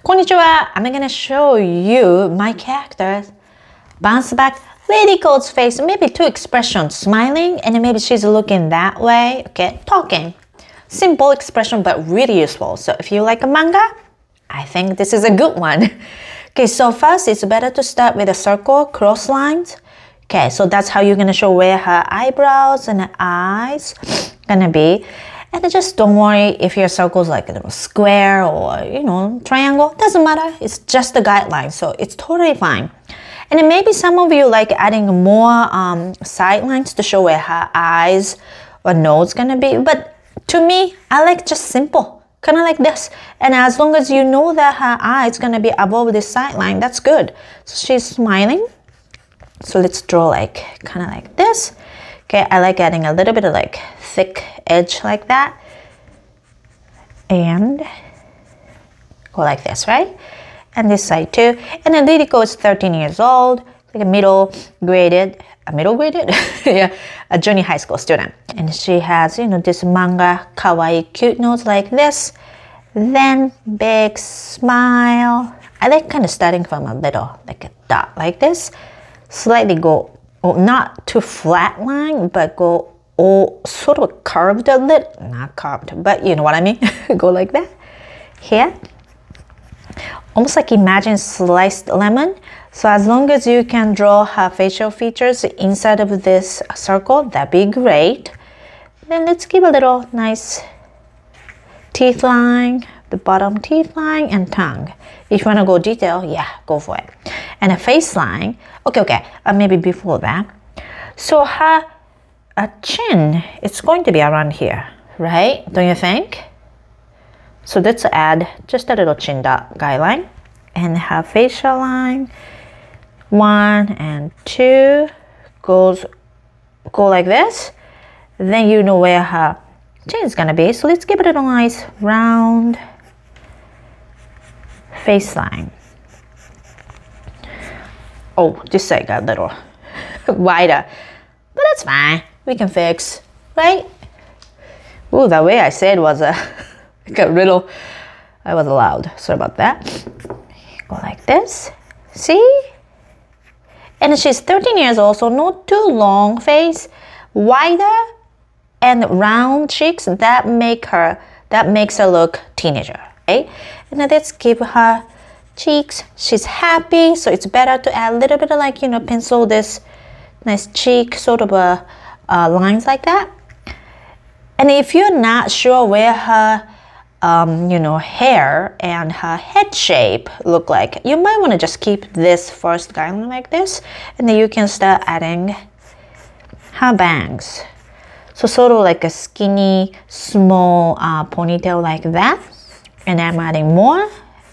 Konnichiwa! I'm gonna show you my character. Bounce back. Lilico's face, maybe two expressions, smiling, and then maybe she's looking that way, okay, talking. Simple expression, but really useful. So if you like a manga, I think this is a good one. Okay, so first it's better to start with a circle, cross lines. Okay, so that's how you're gonna show where her eyebrows and her eyes gonna be. And just don't worry if your circle's like a little square or, you know, triangle. Doesn't matter. It's just a guideline, so it's totally fine. And then maybe some of you like adding more side lines to show where her eyes or nose gonna be. But to me, I like just simple, kind of like this. And as long as you know that her eye is gonna be above this side line, that's good. So she's smiling. So let's draw like kind of like this. Okay, I like adding a little bit of like thick edge like that. And go like this, right? And this side too. And then Lilico is 13 years old, like a middle graded, yeah, a junior high school student. And she has, you know, this manga kawaii cute nose like this. Then big smile. I like kind of starting from a little, like a dot like this. Slightly go, not too flat line, but go sort of curved a little, not curved, but you know what I mean. Go like that. Here. Almost like imagine sliced lemon. So as long as you can draw her facial features inside of this circle, that'd be great. Then let's give a little nice teeth line, the bottom teeth line and tongue. If you want to go detail, yeah, go for it. And a face line, okay, maybe before that. So her chin, it's going to be around here, right? Don't you think? So let's add just a little chin dot guideline and her facial line. 1 and 2 go like this. Then you know where her chin is gonna be. So let's give it a nice round face line. Oh, this side got a little wider, but that's fine. We can fix, right? Ooh, the way I said was like a little, I was loud. Sorry about that. Go like this. See? And she's 13 years old, so not too long face, wider and round cheeks. That makes her look teenager, right? And then let's give her cheeks. She's happy, so it's better to add a little bit of like, you know, pencil this nice cheek sort of lines like that. And if you're not sure where her you know, hair and her head shape look like, you might want to just keep this first guideline like this, and then you can start adding her bangs. So sort of like a skinny, small ponytail like that. And I'm adding more,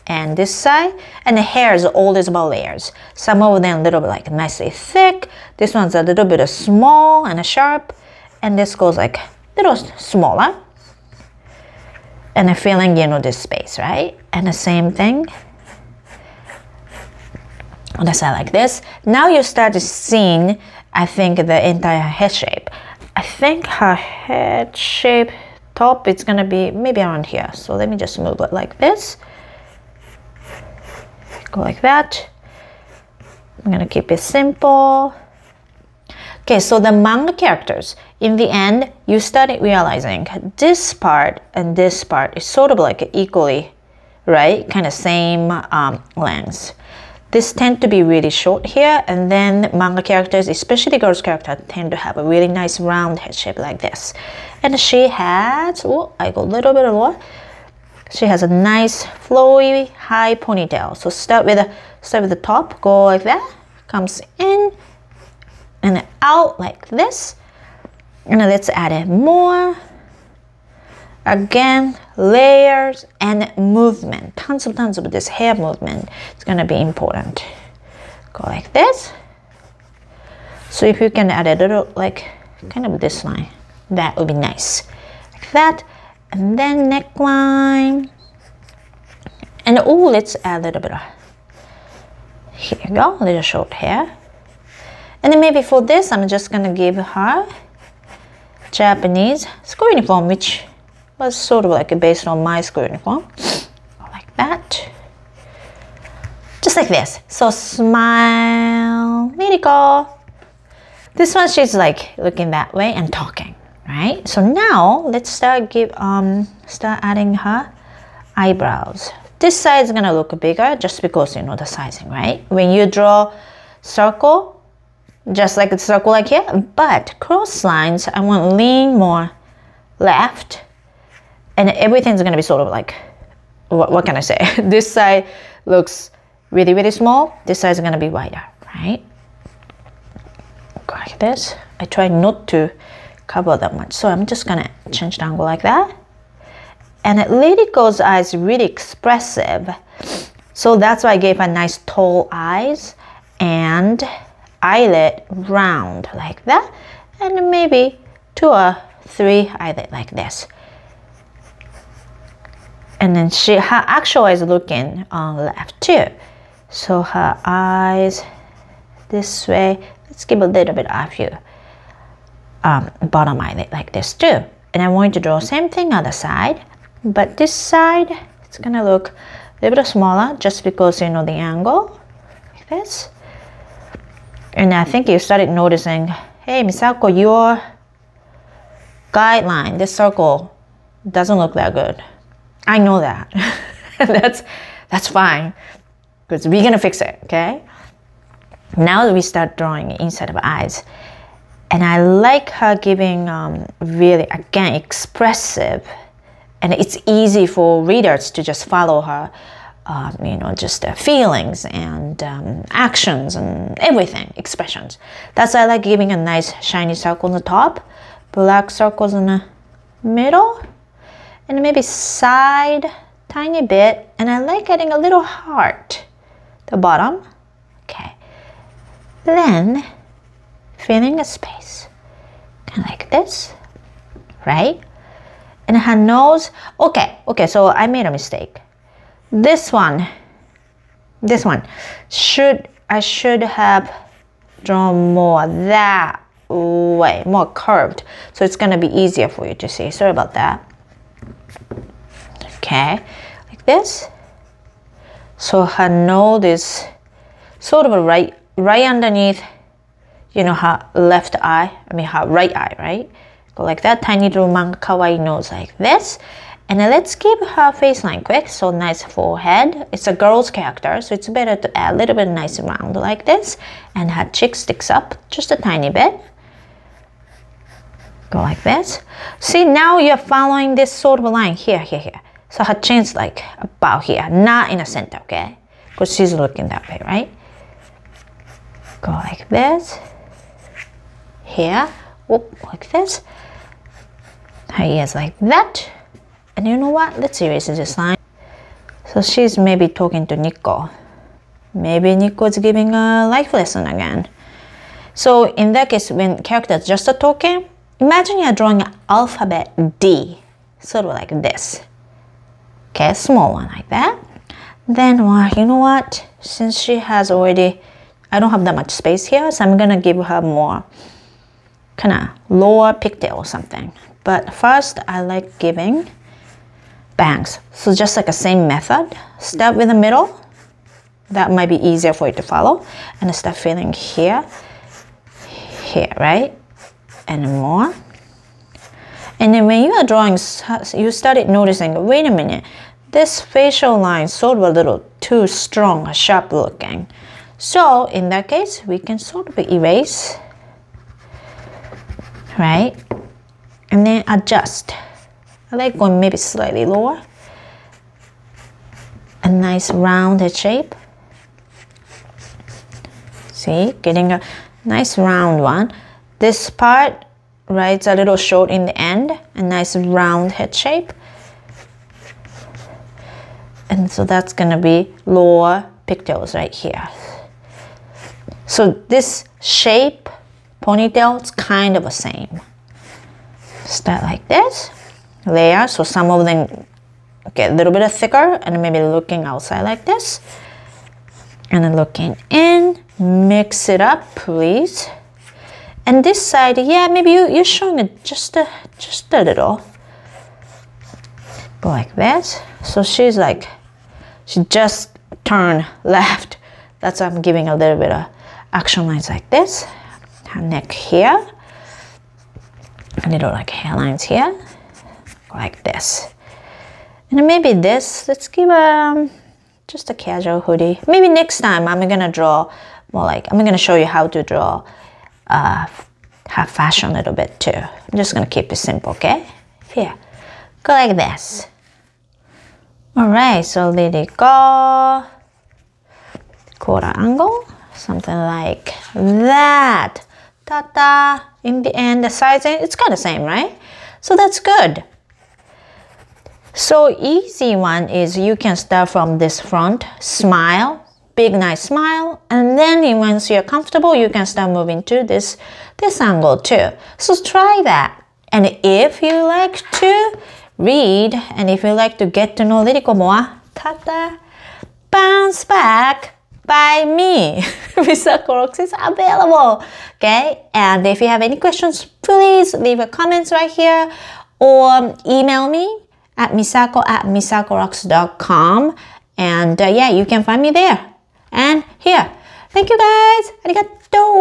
and this side, and the hair is always about layers. Some of them a little bit like nicely thick. This one's a little bit of small and a sharp, and this goes like a little smaller. And I'm feeling, you know, this space, right? And the same thing on the side like this. Now you start seeing, I think, the entire head shape. I think her head shape top is gonna be maybe around here. So let me just move it like this. Go like that. I'm gonna keep it simple. Okay, so the manga characters, in the end, you started realizing this part and this part is sort of like equally, right? Kind of same length. This tend to be really short here, and then manga characters, especially girls' characters, tend to have a really nice round head shape like this. And she has, oh, I go a little bit lower. She has a nice flowy high ponytail. So start with the top, go like that, comes in and out like this. And let's add it more. Again, layers and movement. Tons of this hair movement. It's gonna be important. Go like this. So if you can add a little, like, kind of this line, that would be nice. Like that. And then neckline. And oh, let's add a little bit of, here you go, a little short hair. And then maybe for this, I'm just gonna give her Japanese school uniform, which was sort of like based on my school uniform. Like that. just like this. So smile, Lilico. This one, she's like looking that way and talking, right? So now let's start adding her eyebrows. This side is gonna look bigger just because you know the sizing, right? When you draw circle, just like a circle like here, but cross lines, I want to lean more left, and everything's gonna be sort of like, what can I say? This side looks really, really small. This side is gonna be wider, right? Go like this. I try not to cover that much, so I'm just gonna change the angle like that. And Lilico's eyes really expressive, so that's why I gave her nice tall eyes and eyelid round like that, and maybe 2 or 3 eyelid like this. And then her actual eyes looking on left too. So her eyes this way. Let's give a little bit of you bottom eyelid like this too. And I want to draw same thing other side, but this side it's gonna look a little bit smaller just because you know the angle like this. And I think you started noticing, hey Misako, your guideline, this circle doesn't look that good. I know that. that's fine, because we're gonna fix it, okay? Now we start drawing inside of eyes, and I like her giving really again expressive, and it's easy for readers to just follow her, you know, just feelings and actions and everything, expressions. That's why I like giving a nice shiny circle on the top, black circles in the middle, and maybe side tiny bit, and I like adding a little heart at the bottom. Okay, then filling a space kind of like this, right? And her nose, okay, so I made a mistake. This one I should have drawn more that way, more curved, so it's gonna be easier for you to see. Sorry about that. Okay, like this. So her nose is sort of right underneath, you know, her left eye, her right eye, right? Go like that, tiny little manga kawaii nose like this. And then let's keep her face line quick, so nice forehead. It's a girl's character, so it's better to add a little bit nice round like this. And her cheek sticks up just a tiny bit. Go like this. See, now you're following this sort of line here. So her chin's like about here, not in the center, okay? Because she's looking that way, right? Go like this. Here, whoop, like this. Her ears like that. And you know what? Let's erase this line. So she's maybe talking to Nico. Maybe Nico is giving a life lesson again. So in that case, when characters just are talking, imagine you're drawing an alphabet D, sort of like this. Okay, a small one like that. Then, well, you know what? Since she has already, I don't have that much space here, so I'm gonna give her more kind of lower pigtail or something. But first, I like giving bangs. So just like the same method, start with the middle. That might be easier for you to follow. And start filling here, right? And more. And then when you are drawing, you started noticing, wait a minute, this facial line is sort of a little too strong, sharp looking. So in that case, we can sort of erase, right? And then adjust. I like going maybe slightly lower. A nice rounded shape. See, getting a nice round one. This part, right, it's a little short in the end. A nice round head shape. And so that's gonna be lower pigtails right here. So this shape, ponytail, it's kind of the same. Start like this, layer, so some of them get a little bit thicker, and maybe looking outside like this. And then looking in, mix it up, please. And this side, yeah, maybe you're showing it just a little. Go like this. So she's like, she just turned left That's why I'm giving a little bit of action lines like this. Her neck here. A little like hairlines here. Like this. And maybe this, let's give just a casual hoodie. Maybe next time I'm gonna draw more like, I'm gonna show you how to draw her fashion a little bit too. I'm just gonna keep it simple, okay? Here, go like this. All right, so Lilico, quarter angle, something like that. Ta-da! In the end, the sizing, it's kind of same, right? So that's good. So easy one is you can start from this front, smile, big nice smile, and then once you're comfortable, you can start moving to this angle too. So try that. And if you like to read, and if you like to get to know Lilico more, ta-da, bounce back by me. Misako Rocks is available. Okay, and if you have any questions, please leave a comments right here or email me at misako@misakorocks.com, and yeah, you can find me there and here. Thank you guys. Arigato.